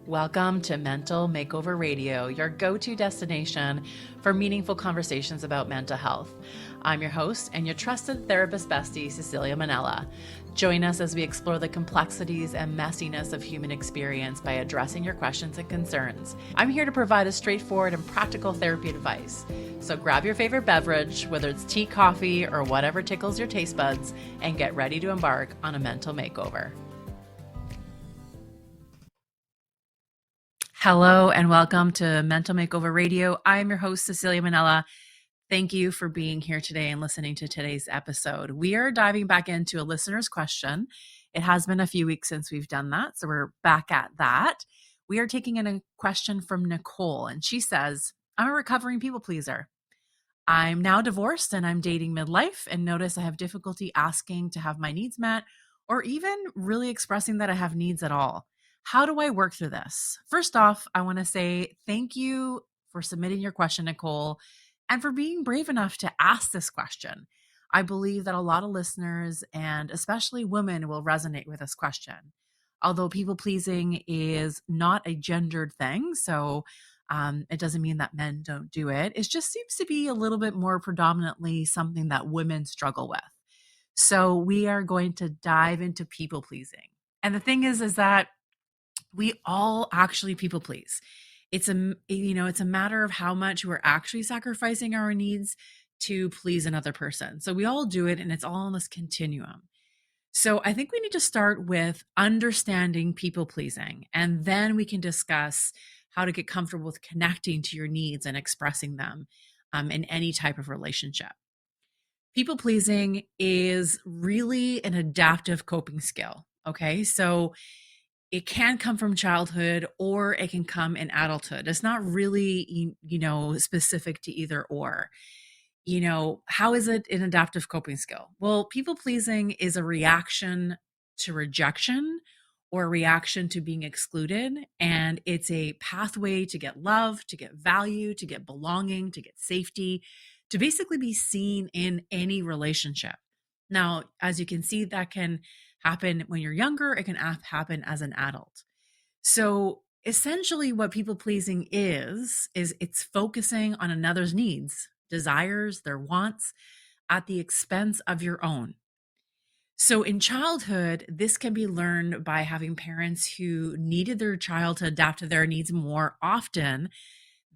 Welcome to Mental Makeover Radio, your go-to destination for meaningful conversations about mental health. I'm your host and your trusted therapist bestie, Cecilia Manella. Join us as we explore the complexities and messiness of human experience by addressing your questions and concerns. I'm here to provide a straightforward and practical therapy advice. So grab your favorite beverage, whether it's tea, coffee, or whatever tickles your taste buds, and get ready to embark on a mental makeover. Hello and welcome to Mental Makeover Radio. I'm your host, Cecilia Manella. Thank you for being here today and listening to today's episode. We are diving back into a listener's question. It has been a few weeks since we've done that, so we're back at that. We are taking in a question from Nicole, and she says, I'm a recovering people pleaser. I'm now divorced and I'm dating midlife and notice I have difficulty asking to have my needs met or even really expressing that I have needs at all. How do I work through this? First off, I want to say thank you for submitting your question, Nicole, and for being brave enough to ask this question. I believe that a lot of listeners, and especially women, will resonate with this question. Although people pleasing is not a gendered thing, so it doesn't mean that men don't do it. It just seems to be a little bit more predominantly something that women struggle with. So we are going to dive into people pleasing. And the thing is that we all actually people please. It's a matter of how much we're actually sacrificing our needs to please another person. So we all do it, and it's all on this continuum. So I think we need to start with understanding people pleasing, and then we can discuss how to get comfortable with connecting to your needs and expressing them in any type of relationship. People pleasing is really an adaptive coping skill. Okay, so it can come from childhood or it can come in adulthood. It's not really, specific to either or. How is it an adaptive coping skill? Well, people pleasing is a reaction to rejection or a reaction to being excluded. And it's a pathway to get love, to get value, to get belonging, to get safety, to basically be seen in any relationship. Now, as you can see, that can happen when you're younger. It can happen as an adult. So essentially what people pleasing is it's focusing on another's needs, desires, their wants at the expense of your own. So in childhood, this can be learned by having parents who needed their child to adapt to their needs more often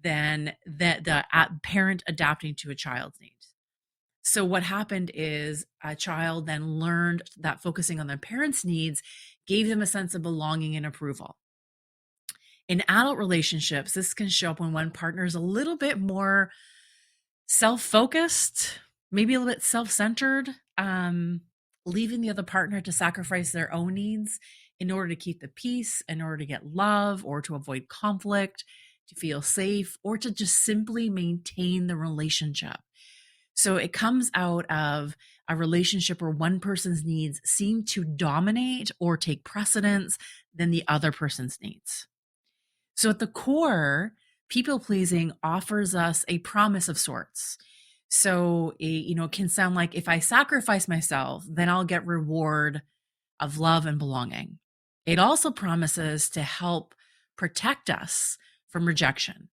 than the parent adapting to a child's needs. So what happened is a child then learned that focusing on their parents' needs gave them a sense of belonging and approval. In adult relationships, this can show up when one partner is a little bit more self-focused, maybe a little bit self-centered, leaving the other partner to sacrifice their own needs in order to keep the peace, in order to get love, or to avoid conflict, to feel safe, or to just simply maintain the relationship. So it comes out of a relationship where one person's needs seem to dominate or take precedence than the other person's needs. So at the core, people pleasing offers us a promise of sorts. So it can sound like if I sacrifice myself, then I'll get reward of love and belonging. It also promises to help protect us from rejection.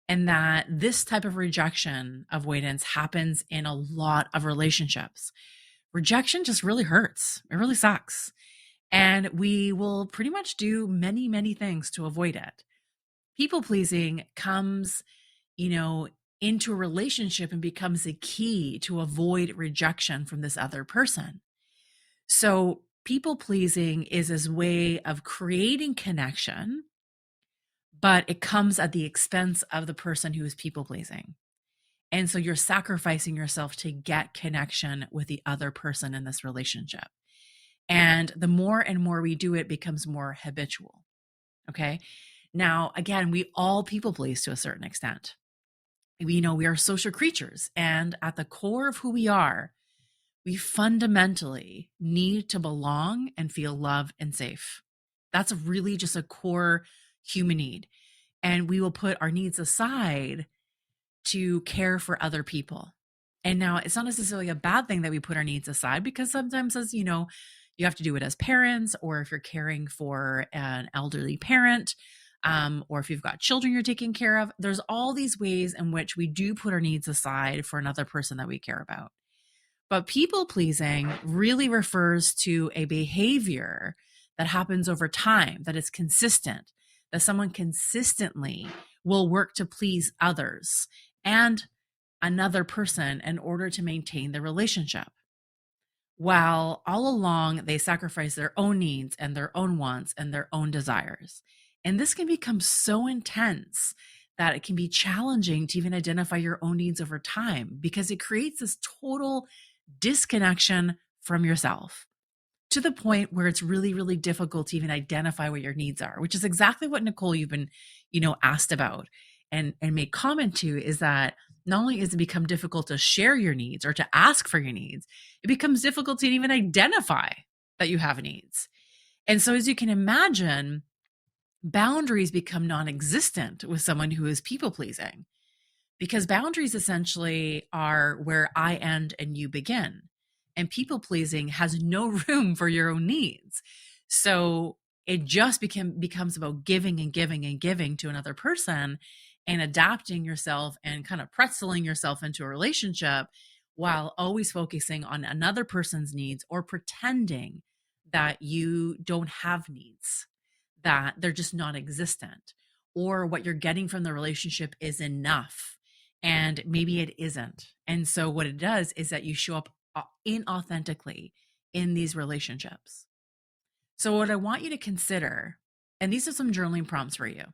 And that this type of rejection avoidance happens in a lot of relationships. Rejection just really hurts. It really sucks. And we will pretty much do many, many things to avoid it. People pleasing comes, into a relationship and becomes a key to avoid rejection from this other person. So people pleasing is this way of creating connection, but it comes at the expense of the person who is people pleasing. And so you're sacrificing yourself to get connection with the other person in this relationship. And the more and more we do it, becomes more habitual. Okay. Now, again, we all people please to a certain extent. We are social creatures. And at the core of who we are, we fundamentally need to belong and feel loved and safe. That's really just a core human need. And we will put our needs aside to care for other people. And now it's not necessarily a bad thing that we put our needs aside, because sometimes, as you know, you have to do it as parents, or if you're caring for an elderly parent, or if you've got children you're taking care of. There's all these ways in which we do put our needs aside for another person that we care about. But people pleasing really refers to a behavior that happens over time, that is consistent, that someone consistently will work to please others and another person in order to maintain the relationship, while all along they sacrifice their own needs and their own wants and their own desires. And this can become so intense that it can be challenging to even identify your own needs over time, because it creates this total disconnection from yourself, to the point where it's really, really difficult to even identify what your needs are, which is exactly what Nicole, you've been, asked about and made comment to, is that not only is it become difficult to share your needs or to ask for your needs, it becomes difficult to even identify that you have needs. And so, as you can imagine, boundaries become non-existent with someone who is people pleasing, because boundaries essentially are where I end and you begin. And people pleasing has no room for your own needs. So it just becomes about giving and giving and giving to another person, and adapting yourself and kind of pretzeling yourself into a relationship while always focusing on another person's needs, or pretending that you don't have needs, that they're just non-existent, or what you're getting from the relationship is enough. And maybe it isn't. And so what it does is that you show up inauthentically in these relationships. So what I want you to consider, and these are some journaling prompts for you,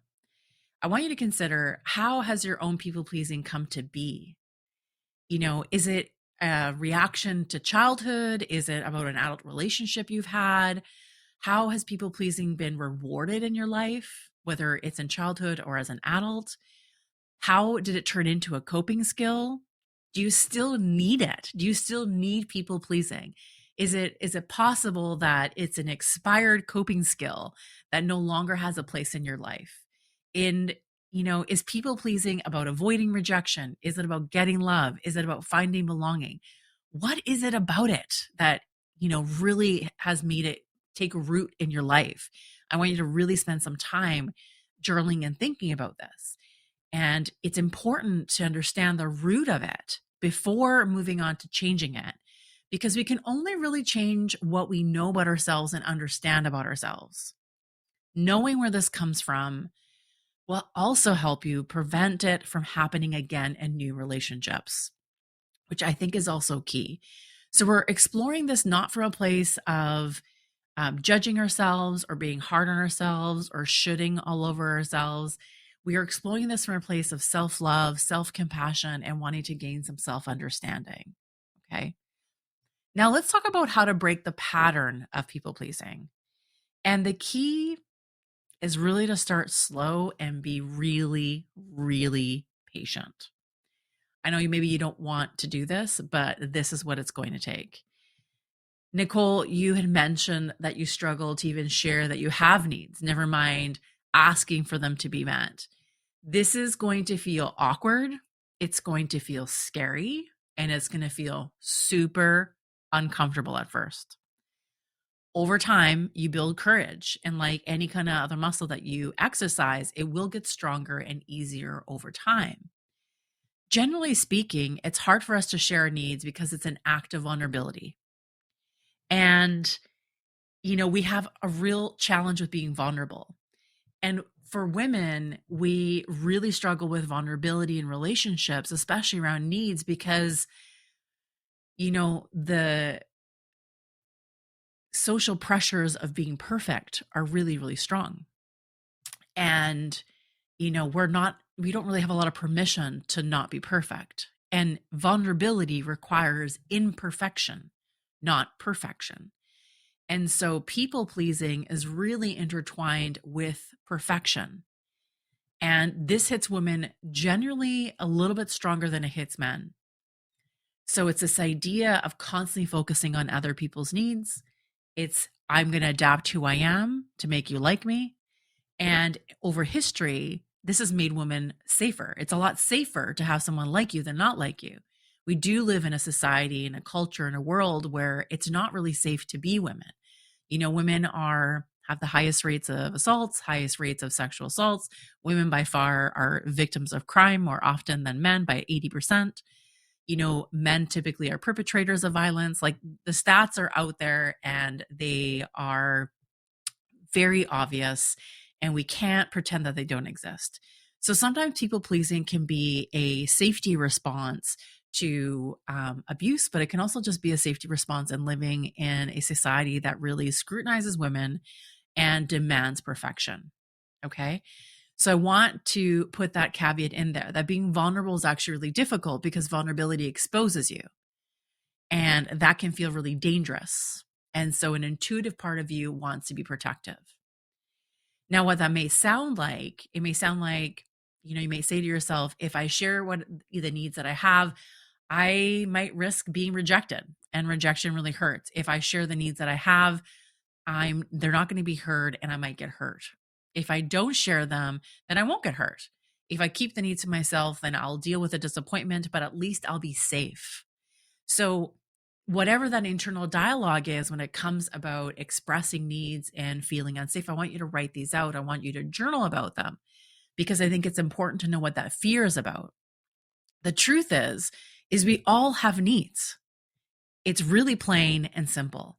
I want you to consider, how has your own people pleasing come to be? Is it a reaction to childhood? Is it about an adult relationship you've had? How has people pleasing been rewarded in your life, whether it's in childhood or as an adult? How did it turn into a coping skill? Do you still need it? Do you still need people pleasing? Is it possible that it's an expired coping skill that no longer has a place in your life? And, is people pleasing about avoiding rejection? Is it about getting love? Is it about finding belonging? What is it about it that, really has made it take root in your life? I want you to really spend some time journaling and thinking about this. And it's important to understand the root of it before moving on to changing it, because we can only really change what we know about ourselves and understand about ourselves. Knowing where this comes from will also help you prevent it from happening again in new relationships, which I think is also key. So we're exploring this not from a place of judging ourselves or being hard on ourselves or shoulding all over ourselves. We are exploring this from a place of self-love, self-compassion, and wanting to gain some self-understanding. Okay. Now let's talk about how to break the pattern of people-pleasing. And the key is really to start slow and be really, really patient. I know maybe you don't want to do this, but this is what it's going to take. Nicole, you had mentioned that you struggle to even share that you have needs, never mind asking for them to be met. This is going to feel awkward. It's going to feel scary, and it's going to feel super uncomfortable at first. Over time, you build courage, and like any kind of other muscle that you exercise, it will get stronger and easier over time. Generally speaking, it's hard for us to share our needs because it's an act of vulnerability. And, we have a real challenge with being vulnerable. And for women, we really struggle with vulnerability in relationships, especially around needs, because, the social pressures of being perfect are really, really strong. And, we don't really have a lot of permission to not be perfect. And vulnerability requires imperfection, not perfection. And so people pleasing is really intertwined with perfection. And this hits women generally a little bit stronger than it hits men. So it's this idea of constantly focusing on other people's needs. It's, I'm going to adapt who I am to make you like me. And over history, this has made women safer. It's a lot safer to have someone like you than not like you. We do live in a society, in a culture, in a world where it's not really safe to be women. Women have the highest rates of assaults, highest rates of sexual assaults. Women by far are victims of crime more often than men by 80%. Men typically are perpetrators of violence. Like, the stats are out there and they are very obvious, and we can't pretend that they don't exist. So sometimes people pleasing can be a safety response to abuse, but it can also just be a safety response in living in a society that really scrutinizes women and demands perfection. Okay. So I want to put that caveat in there, that being vulnerable is actually really difficult because vulnerability exposes you, and that can feel really dangerous. And so an intuitive part of you wants to be protective. Now, what that may sound like, it may sound like, you may say to yourself, if I share what the needs that I have, I might risk being rejected, and rejection really hurts. If I share the needs that I have, they're not going to be heard and I might get hurt. If I don't share them, then I won't get hurt. If I keep the needs to myself, then I'll deal with the disappointment, but at least I'll be safe. So whatever that internal dialogue is when it comes about expressing needs and feeling unsafe, I want you to write these out. I want you to journal about them, because I think it's important to know what that fear is about. The truth is we all have needs. It's really plain and simple.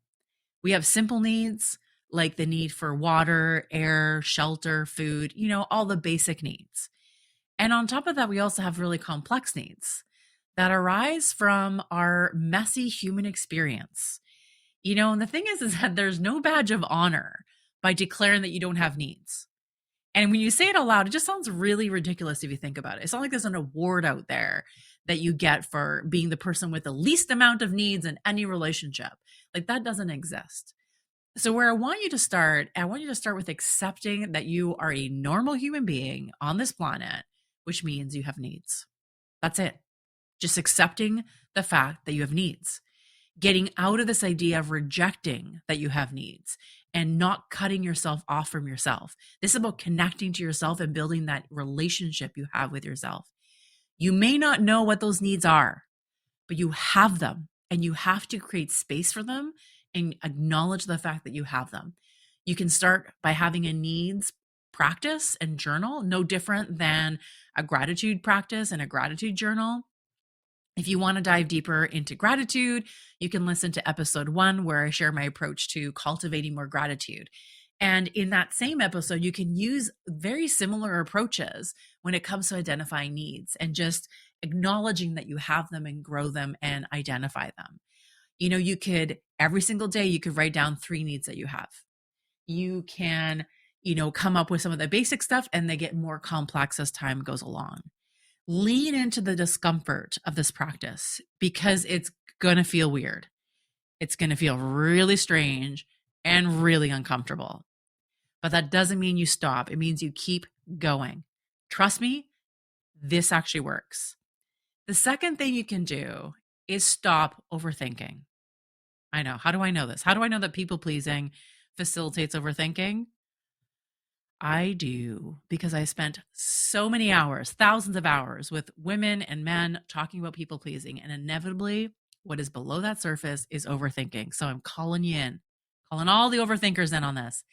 We have simple needs like the need for water, air, shelter, food, all the basic needs. And on top of that, we also have really complex needs that arise from our messy human experience. And the thing is that there's no badge of honor by declaring that you don't have needs. And when you say it aloud, it just sounds really ridiculous if you think about it. It's not like there's an award out there that you get for being the person with the least amount of needs in any relationship. Like, that doesn't exist. So where I want you to start with accepting that you are a normal human being on this planet, which means you have needs. That's it. Just accepting the fact that you have needs. Getting out of this idea of rejecting that you have needs and not cutting yourself off from yourself. This is about connecting to yourself and building that relationship you have with yourself. You may not know what those needs are, but you have them, and you have to create space for them and acknowledge the fact that you have them. You can start by having a needs practice and journal, no different than a gratitude practice and a gratitude journal. If you want to dive deeper into gratitude, you can listen to episode 1, where I share my approach to cultivating more gratitude. And in that same episode, you can use very similar approaches when it comes to identifying needs and just acknowledging that you have them and grow them and identify them. You could, every single day, you could write down 3 needs that you have. You can, come up with some of the basic stuff, and they get more complex as time goes along. Lean into the discomfort of this practice, because it's going to feel weird. It's going to feel really strange and really uncomfortable. But that doesn't mean you stop. It means you keep going. Trust me, this actually works. The second thing you can do is stop overthinking. I know. How do I know this? How do I know that people pleasing facilitates overthinking? I do, because I spent so many hours, thousands of hours, with women and men talking about people pleasing. And inevitably, what is below that surface is overthinking. So I'm calling you in, calling all the overthinkers in on this,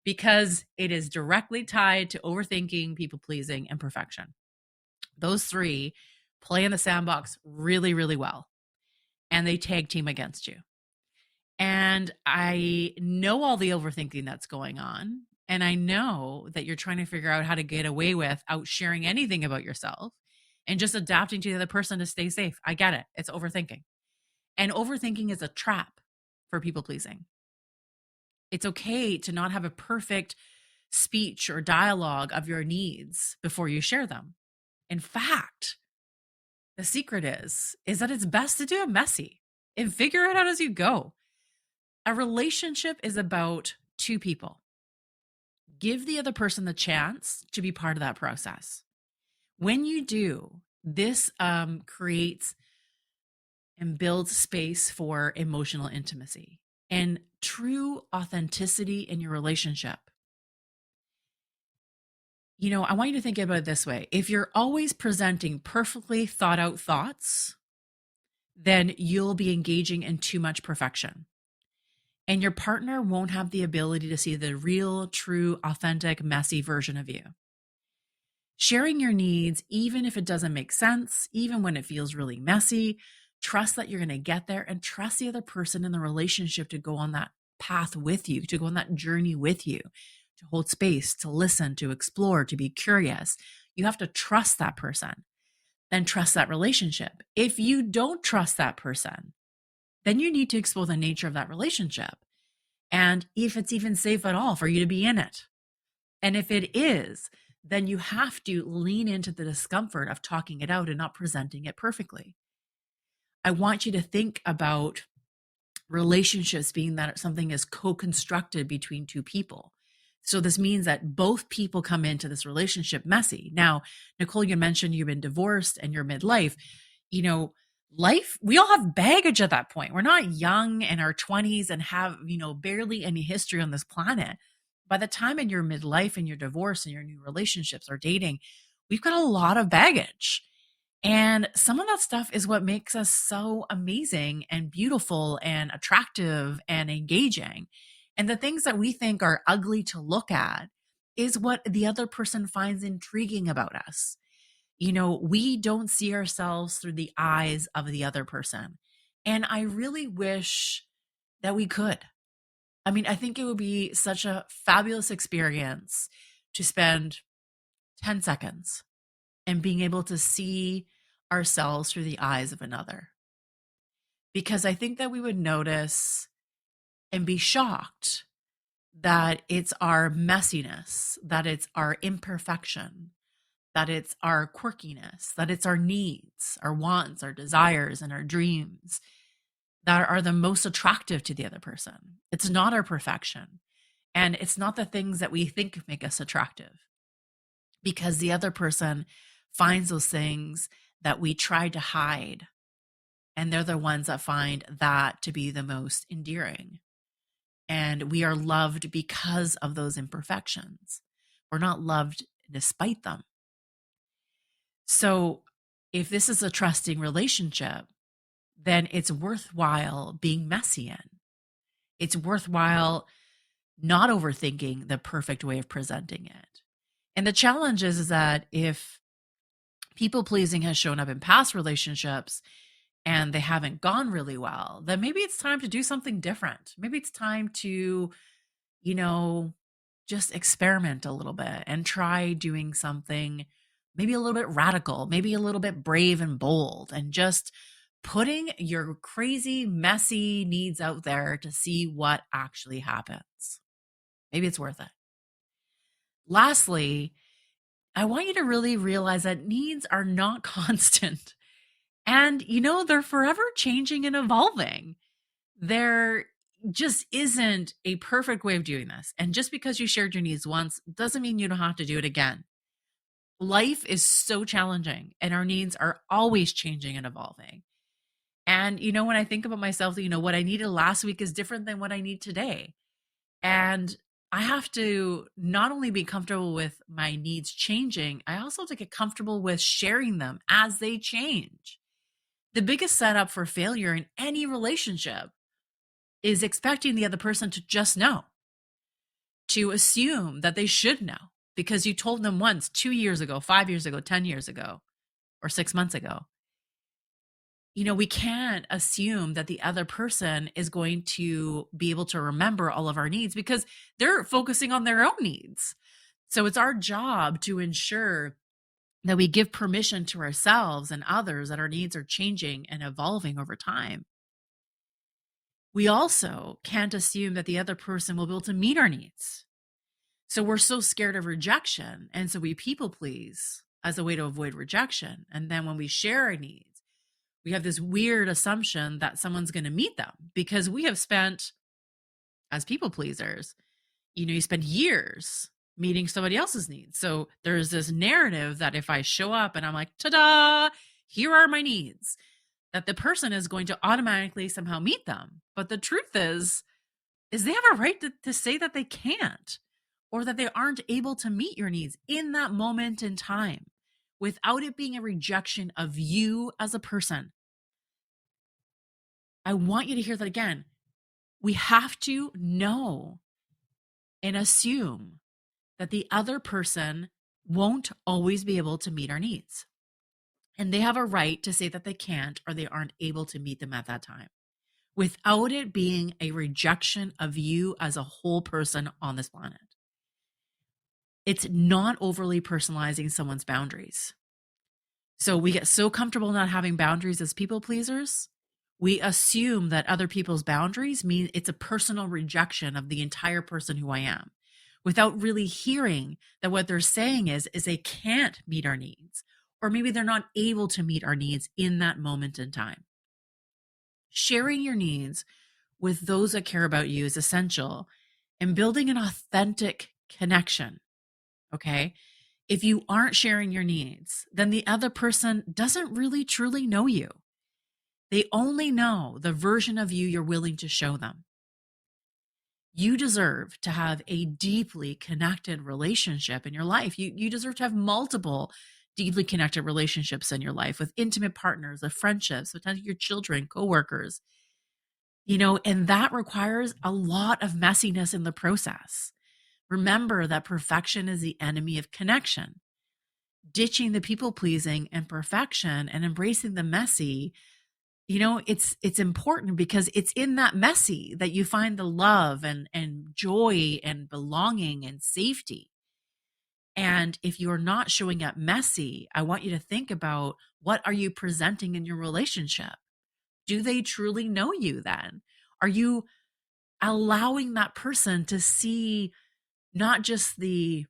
because it is directly tied to overthinking, people pleasing, and perfection. Those 3 play in the sandbox really, really well, and they tag team against you. And I know all the overthinking that's going on. And I know that you're trying to figure out how to get away without sharing anything about yourself and just adapting to the other person to stay safe. I get it. It's overthinking. And overthinking is a trap for people pleasing. It's okay to not have a perfect speech or dialogue of your needs before you share them. In fact, the secret is that it's best to do it messy and figure it out as you go. A relationship is about 2 people. Give the other person the chance to be part of that process. When you do, this creates and builds space for emotional intimacy and true authenticity in your relationship. I want you to think about it this way. If you're always presenting perfectly thought out thoughts, then you'll be engaging in too much perfection. And your partner won't have the ability to see the real, true, authentic, messy version of you. Sharing your needs, even if it doesn't make sense, even when it feels really messy, trust that you're going to get there and trust the other person in the relationship to go on that path with you, to go on that journey with you, to hold space, to listen, to explore, to be curious. You have to trust that person, then trust that relationship. If you don't trust that person, then you need to explore the nature of that relationship and if it's even safe at all for you to be in it. And if it is, then you have to lean into the discomfort of talking it out and not presenting it perfectly. I want you to think about relationships being that something is co-constructed between two people. So this means that both people come into this relationship messy. Now, Nicole, you mentioned you've been divorced and you're midlife. Life, we all have baggage at that point. We're not young in our 20s and have, barely any history on this planet. By the time in your midlife and your divorce and your new relationships or dating, we've got a lot of baggage. And some of that stuff is what makes us so amazing and beautiful and attractive and engaging. And the things that we think are ugly to look at is what the other person finds intriguing about us. We don't see ourselves through the eyes of the other person. And I really wish that we could. I mean, I think it would be such a fabulous experience to spend 10 seconds and being able to see ourselves through the eyes of another. Because I think that we would notice and be shocked that it's our messiness, that it's our imperfection, that it's our quirkiness, that it's our needs, our wants, our desires, and our dreams that are the most attractive to the other person. It's not our perfection. And it's not the things that we think make us attractive, because the other person finds those things that we try to hide. And they're the ones that find that to be the most endearing. And we are loved because of those imperfections. We're not loved despite them. So if this is a trusting relationship, then it's worthwhile being messy in. It's worthwhile not overthinking the perfect way of presenting it. And the challenge is that if people pleasing has shown up in past relationships and they haven't gone really well, then maybe it's time to do something different. Maybe it's time to, just experiment a little bit and try doing something maybe a little bit radical, maybe a little bit brave and bold, and just putting your crazy, messy needs out there to see what actually happens. Maybe it's worth it. Lastly, I want you to really realize that needs are not constant. And, they're forever changing and evolving. There just isn't a perfect way of doing this. And just because you shared your needs once doesn't mean you don't have to do it again. Life is so challenging and our needs are always changing and evolving. And, when I think about myself, what I needed last week is different than what I need today. And I have to not only be comfortable with my needs changing, I also have to get comfortable with sharing them as they change. The biggest setup for failure in any relationship is expecting the other person to just know, to assume that they should know because you told them once 2 years ago, 5 years ago, 10 years ago, or 6 months ago. We can't assume that the other person is going to be able to remember all of our needs because they're focusing on their own needs. So it's our job to ensure that we give permission to ourselves and others that our needs are changing and evolving over time. We also can't assume that the other person will be able to meet our needs. So we're so scared of rejection. And so we people please as a way to avoid rejection. And then when we share our needs, we have this weird assumption that someone's going to meet them because we have spent, as people pleasers, you spend years meeting somebody else's needs. So there's this narrative that if I show up and I'm like, ta-da, here are my needs, that the person is going to automatically somehow meet them. But the truth is they have a right to say that they can't, or that they aren't able to meet your needs in that moment in time without it being a rejection of you as a person. I want you to hear that again. We have to know and assume that the other person won't always be able to meet our needs. And they have a right to say that they can't or they aren't able to meet them at that time, without it being a rejection of you as a whole person on this planet. It's not overly personalizing someone's boundaries. So we get so comfortable not having boundaries as people pleasers. We assume that other people's boundaries mean it's a personal rejection of the entire person who I am, without really hearing that what they're saying is they can't meet our needs, or maybe they're not able to meet our needs in that moment in time. Sharing your needs with those that care about you is essential, and building an authentic connection. Okay. If you aren't sharing your needs, then the other person doesn't really truly know you. They only know the version of you you're willing to show them. You deserve to have a deeply connected relationship in your life. You deserve to have multiple deeply connected relationships in your life, with intimate partners, with friendships, with your children, coworkers, and that requires a lot of messiness in the process. Remember that perfection is the enemy of connection. Ditching the people pleasing and perfection and embracing the messy, it's important, because it's in that messy that you find the love and joy and belonging and safety. And if you're not showing up messy, I want you to think about, what are you presenting in your relationship? Do they truly know you then? Are you allowing that person to see not just the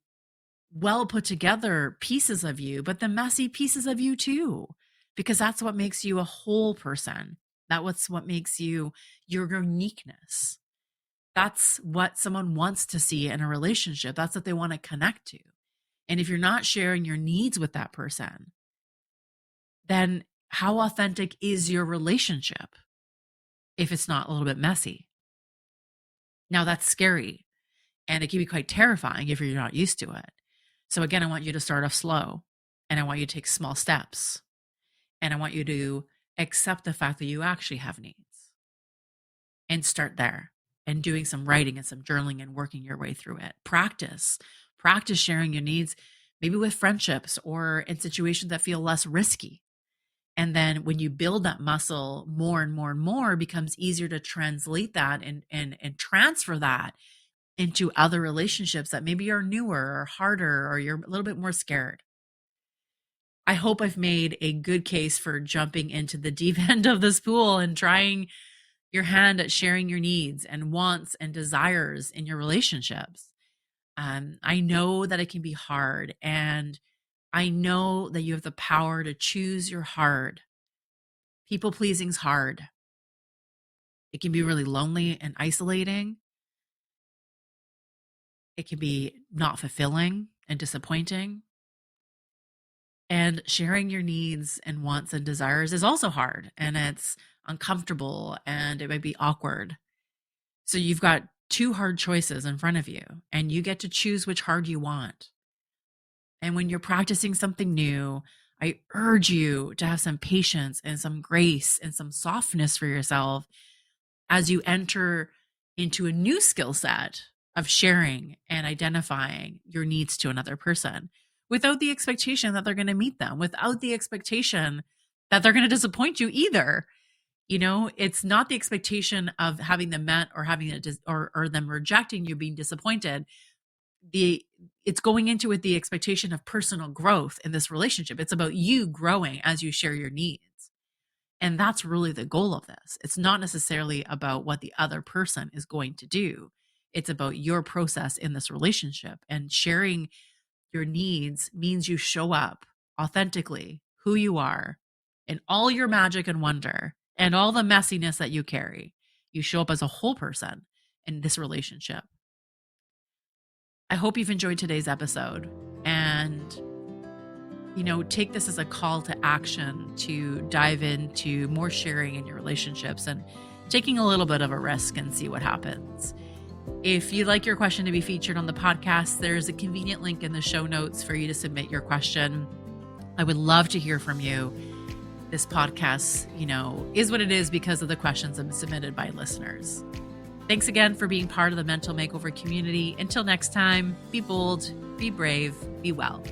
well put together pieces of you, but the messy pieces of you too? Because that's what makes you a whole person. That's what makes you your uniqueness. That's what someone wants to see in a relationship. That's what they want to connect to. And if you're not sharing your needs with that person, then how authentic is your relationship if it's not a little bit messy? Now, that's scary, and it can be quite terrifying if you're not used to it. So again, I want you to start off slow, and I want you to take small steps, and I want you to accept the fact that you actually have needs, and start there, and doing some writing and some journaling and working your way through it. Practice sharing your needs, maybe with friendships or in situations that feel less risky. And then when you build that muscle more and more and more, it becomes easier to translate that and transfer that into other relationships that maybe are newer or harder, or you're a little bit more scared. I hope I've made a good case for jumping into the deep end of this pool and trying your hand at sharing your needs and wants and desires in your relationships. I know that it can be hard, and I know that you have the power to choose your hard. People pleasing's hard. It can be really lonely and isolating. It can be not fulfilling and disappointing. And sharing your needs and wants and desires is also hard, and it's uncomfortable, and it might be awkward. So you've got two hard choices in front of you, and you get to choose which hard you want. And when you're practicing something new, I urge you to have some patience and some grace and some softness for yourself as you enter into a new skill set of sharing and identifying your needs to another person, without the expectation that they're going to meet them, without the expectation that they're going to disappoint you either. It's not the expectation of having them met or having it or them rejecting you, being disappointed. It's going into with the expectation of personal growth in this relationship. It's about you growing as you share your needs. And that's really the goal of this. It's not necessarily about what the other person is going to do. It's about your process in this relationship, and sharing your needs means you show up authentically, who you are, and all your magic and wonder and all the messiness that you carry. You show up as a whole person in this relationship. I hope you've enjoyed today's episode, and take this as a call to action to dive into more sharing in your relationships and taking a little bit of a risk and see what happens. If you'd like your question to be featured on the podcast, there's a convenient link in the show notes for you to submit your question. I would love to hear from you. This podcast, is what it is because of the questions submitted by listeners. Thanks again for being part of the Mental Makeover community. Until next time, be bold, be brave, be well.